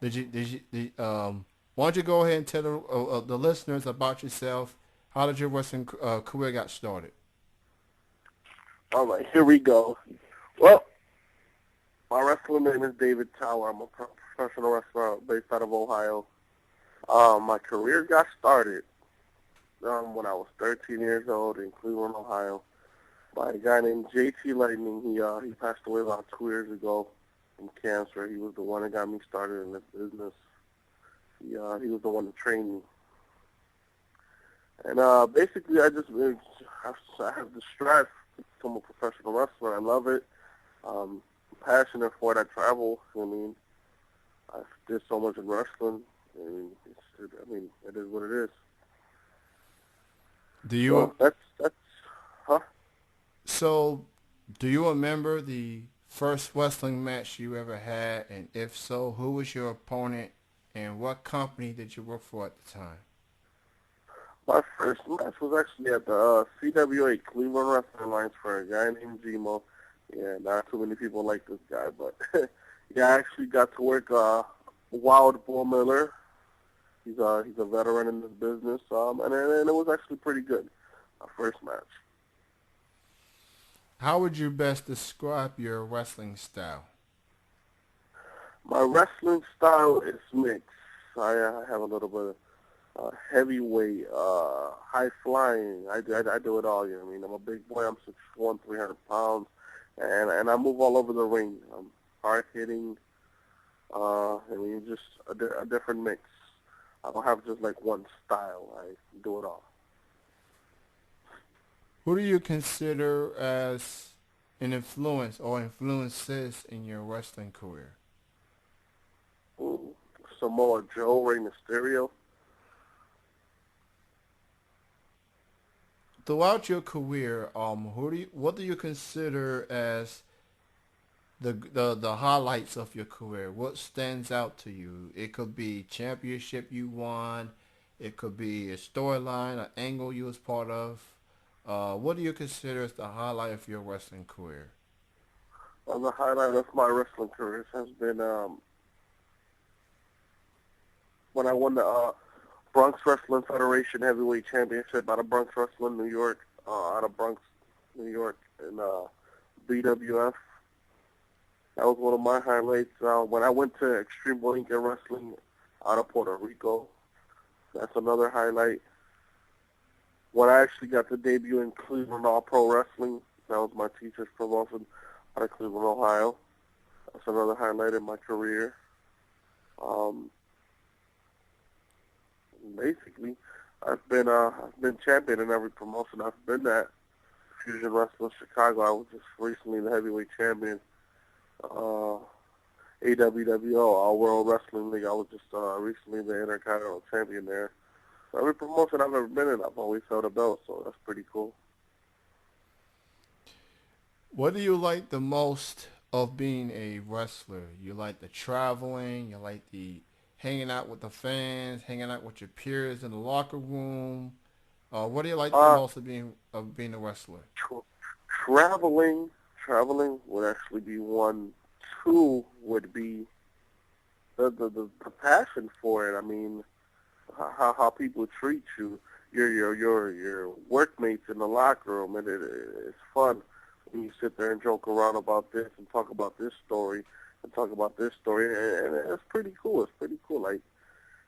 Why don't you go ahead and tell the listeners about yourself? How did your wrestling career got started? All right, here we go. Well, my wrestling name is David Tower. I'm a professional wrestler based out of Ohio. My career got started when I was 13 years old in Cleveland, Ohio, by a guy named JT Lightning. He passed away about 2 years ago from cancer. He was the one that got me started in this business. He was the one that trained me. And basically, I have the strive to become a professional wrestler. I love it. I'm passionate for it. I travel. I mean, I did so much in wrestling. It is what it is. Do you So that's huh? so? Do you remember the first wrestling match you ever had, and if so, who was your opponent, and what company did you work for at the time? My first match was actually at the CWA Cleveland Wrestling Alliance for a guy named Gmo. Yeah, not too many people like this guy, but yeah, I actually got to work Wild Bull Miller. He's a veteran in this business, and it was actually pretty good. My first match. How would you best describe your wrestling style? My wrestling style is mixed. I have a little bit of heavyweight, high flying. I do it all. You know what I mean? I'm a big boy. I'm 6'1", 300 pounds, and I move all over the ring. I'm hard hitting. Just a different mix. I don't have just like one style. I do it all. Who do you consider as an influence or influences in your wrestling career? Ooh, Samoa Joe, Rey Mysterio. Throughout your career, what do you consider as the highlights of your career? What stands out to you? It could be championship you won. It could be a storyline, an angle you was part of. What do you consider as the highlight of your wrestling career? The highlight of my wrestling career has been when I won the Bronx Wrestling Federation Heavyweight Championship out of Bronx Wrestling, New York, out of Bronx, New York, in BWF. That was one of my highlights. When I went to Extreme Blanket Wrestling out of Puerto Rico, that's another highlight. When I actually got to debut in Cleveland All Pro Wrestling, that was my teacher's promotion out of Cleveland, Ohio. That's another highlight in my career. Um, Basically, I've been champion in every promotion I've been at. Fusion Wrestling Chicago, I was just recently the heavyweight champion. Uh, AWWO, All World Wrestling League, I was just recently the Intercontinental Champion there. So every promotion I've ever been in, I've always held a belt, so that's pretty cool. What do you like the most of being a wrestler? You like the traveling, you like the hanging out with the fans, hanging out with your peers in the locker room. What do you like the Uh, most of being a wrestler? tra- traveling would actually be one. Two would be the passion for it. I mean, how people treat you, your workmates in the locker room, and it's fun when you sit there and joke around about this and talk about this story and talk about this story, and it's pretty cool. It's pretty cool. Like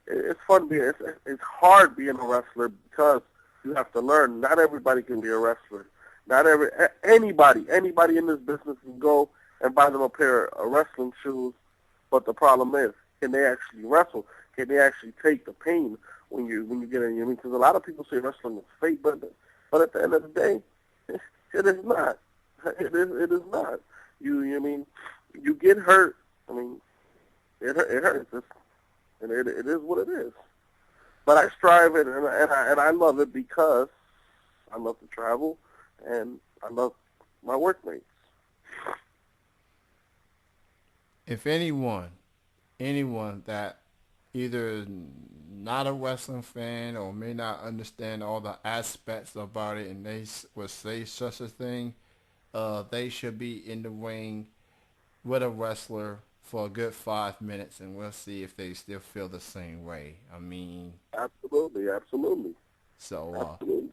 it's fun being. It's hard being a wrestler because you have to learn. Not everybody can be a wrestler. Not anybody in this business can go and buy them a pair of wrestling shoes. But the problem is, can they actually wrestle? Can they actually take the pain when you get in? I mean, because a lot of people say wrestling is fake, but at the end of the day, it is not. It is not. I mean, you get hurt. I mean, it hurts. It is what it is. But I strive it, and I love it because I love to travel, and I love my workmates. If anyone that either not a wrestling fan or may not understand all the aspects about it, and would say such a thing, they should be in the ring with a wrestler. for a good 5 minutes, and we'll see if they still feel the same way. I mean, Absolutely, absolutely, so absolutely.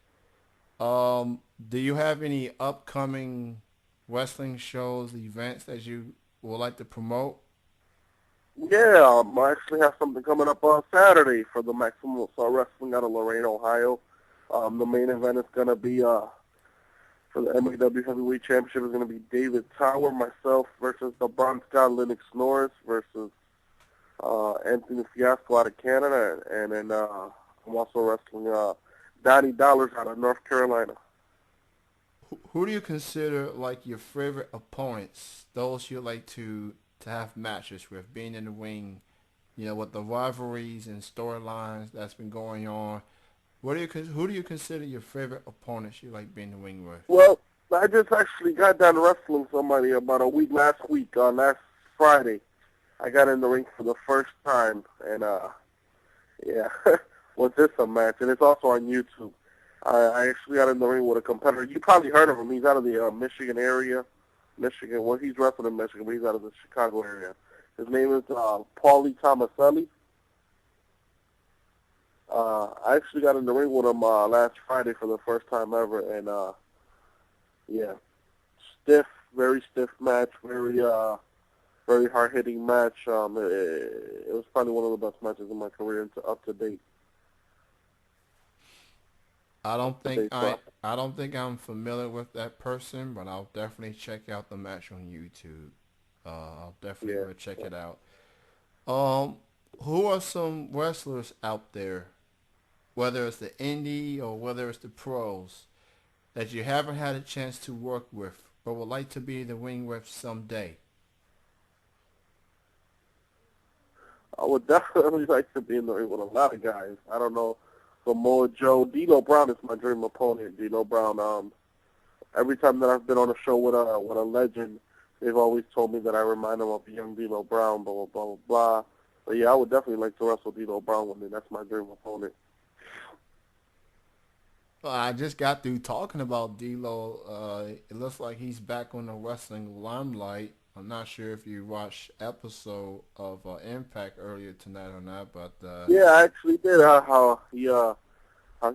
do you have any upcoming wrestling shows, events that you would like to promote? Yeah, I actually have something coming up on Saturday for the Maximum Assault Wrestling out of Lorain, Ohio. The main event is going to be for the MAW Heavyweight Championship is going to be David Tower, myself versus the Bronze God Lennox Norris versus Anthony Fiasco out of Canada, and then I'm also wrestling Donnie Dollars out of North Carolina. Who do you consider like your favorite opponents? Those you like to have matches with, being in the ring, with the rivalries and storylines that's been going on. Who do you consider your favorite opponents you like being in the ring with? Well, I just actually got done wrestling somebody about a week last week, last Friday. I got in the ring for the first time, and yeah, was this a match? And it's also on YouTube. I actually got in the ring with a competitor. You probably heard of him. He's out of the Michigan area. Michigan. Well, he's wrestling in Michigan, but he's out of the Chicago area. His name is Paulie Tomaselli. I actually got in the ring with him last Friday for the first time ever, and yeah, stiff, very stiff match, very hard hitting match. It was probably one of the best matches in my career up to date. I Up don't to think date. I I don't think I'm familiar with that person, but I'll definitely check out the match on YouTube. I'll definitely Yeah. go check it out. Um, who are some wrestlers out there, whether it's the indie or whether it's the pros, that you haven't had a chance to work with, but would like to be in the ring with someday? I would definitely like to be in the ring with a lot of guys. I don't know. Samoa Joe, Dino Brown is my dream opponent. Dino Brown. Every time that I've been on a show with a legend, they've always told me that I remind them of the young Dino Brown. Blah blah blah blah blah. But yeah, I would definitely like to wrestle Dino Brown one day. That's my dream opponent. Well, I just got through talking about D'Lo. It looks like he's back on the wrestling limelight. I'm not sure if you watched episode of Impact earlier tonight or not, but Yeah, I actually did. How he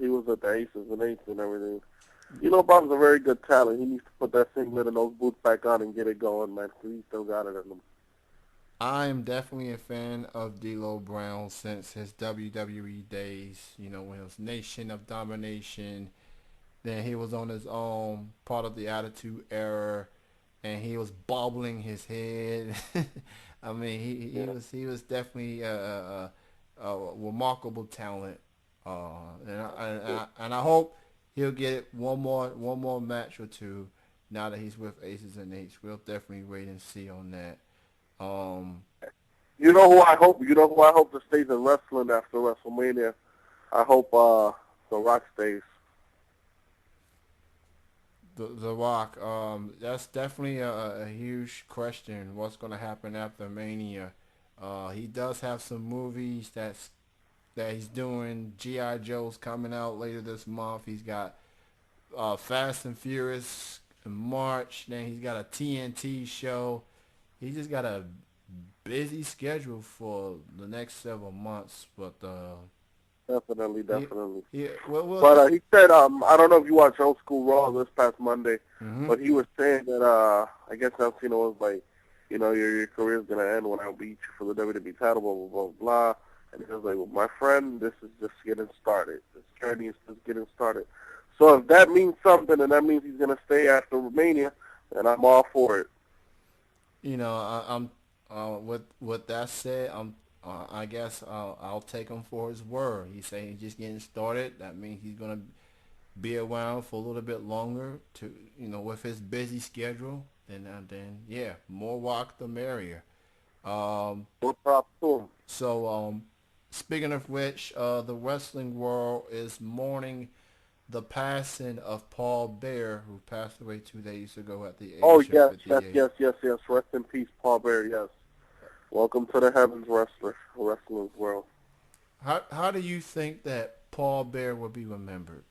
was at the Aces and Eights and everything. Dino Brown's a very good talent. He needs to put that singlet and those boots back on and get it going, man. 'Cause he still got it in him. I am definitely a fan of D'Lo Brown since his WWE days. When it was Nation of Domination, then he was on his own, part of the Attitude Era, and he was bobbling his head. I mean, Yeah. he was definitely a remarkable talent, and I hope he'll get one more match or two now that he's with Aces and Eights. We'll definitely wait and see on that. Um, You know who I hope? You know who I hope to stays in wrestling after WrestleMania? I hope The Rock stays. the Rock, that's definitely a huge question. What's going to happen after Mania? He does have some movies that he's doing. GI Joe's coming out later this month. He's got Fast and Furious in March. Then he's got a TNT show. He just got a busy schedule for the next several months. But Definitely, he, definitely. we'll But he said, I don't know if you watched Old School Raw this past Monday, hmm but he was saying that I guess Alcino was like, your career's gonna end when I beat you for the WWE title, blah blah blah blah. And he was like, well, my friend, this is just getting started. This journey is just getting started. So if that means something, and that means he's gonna stay after Romania, then I'm all for it. I'm with that said, I guess I'll take him for his word. He's saying he's just getting started. That means he's gonna be around for a little bit longer to with his busy schedule. Then yeah, more rock the merrier. Um, More props to him. so speaking of which, the wrestling world is mourning the passing of Paul Bear, who passed away 2 days ago at the Oh age of yes, yes, 58. yes, yes, yes. Rest in peace, Paul Bear. Yes. Welcome to the heavens, wrestling world. How do you think that Paul Bear will be remembered?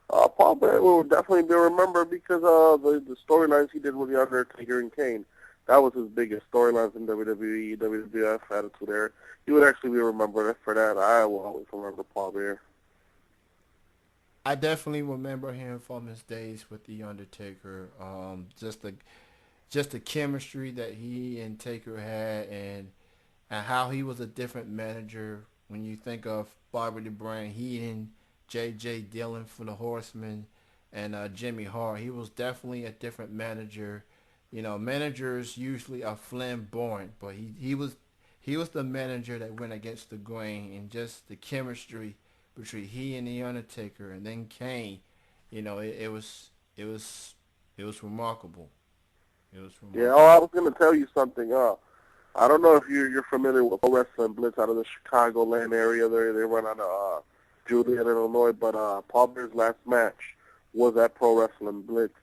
Paul Bear will definitely be remembered because the storylines he did with the Undertaker and Kane. that was his biggest storylines in WWE, WWF, Attitude Era. He would actually be remembered for that. I will always remember Paul Bear. I definitely remember him from his days with the Undertaker. Just the chemistry that he and Taker had, and how he was a different manager. When you think of Bobby the Brain, he and J.J. Dillon for the Horsemen, and Jimmy Hart, he was definitely a different manager. You know, managers usually are flamboyant, but he was the manager that went against the grain, and just the chemistry between he and the Undertaker, and then Kane. You know, it was remarkable. It was Yeah, oh, I remarkable. was going to tell you something. I don't know if you're familiar with Pro Wrestling Blitz out of the Chicagoland area. They run out of Juliet, Illinois, but Paul Bear's last match was at Pro Wrestling Blitz,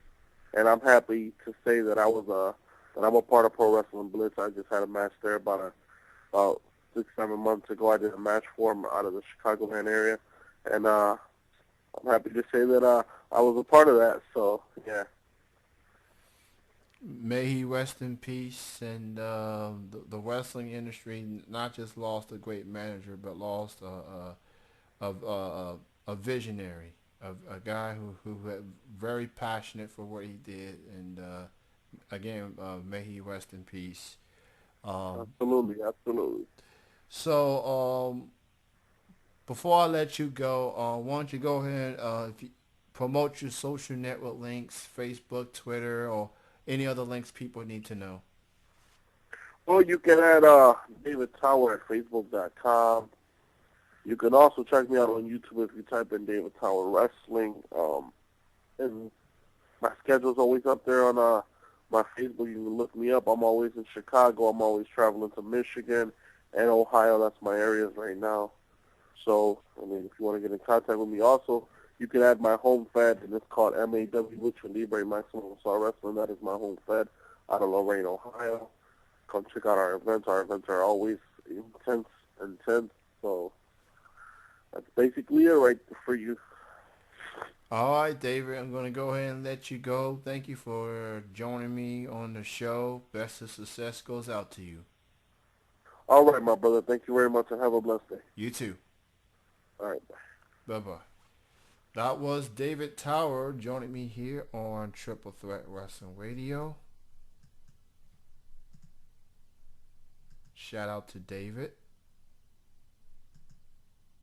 and I'm happy to say that I'm a part of Pro Wrestling Blitz. I just had a match there about 6, 7 months ago. I did a match for him out of the Chicagoland area, and I'm happy to say that I was a part of that. So yeah. May he rest in peace. And the wrestling industry not just lost a great manager, but lost a visionary, a guy who had very passionate for what he did. And again, may he rest in peace. Um, Absolutely, absolutely. so before I let you go, why don't you go ahead, if you promote your social network links, Facebook, Twitter, or any other links people need to know. Well, you can add David Tower at Facebook.com. You can also check me out on YouTube if you type in David Tower Wrestling. And my schedule's always up there on my Facebook. You can look me up. I'm always in Chicago. I'm always traveling to Michigan and Ohio. That's my areas right now. So, I mean, if you want to get in contact with me also, you can add my home fed, and it's called MAW Lucha Libre Maximum Assault Wrestling. That is my home fed out of Lorain, Ohio. Come check out our events. Our events are always intense. So that's basically it right for you. All right, David, I'm going to go ahead and let you go. Thank you for joining me on the show. Best of success goes out to you. All right, my brother. Thank you very much, and have a blessed day. You too. All right. Bye-bye. That was David Tower joining me here on Triple Threat Wrestling Radio. Shout out to David.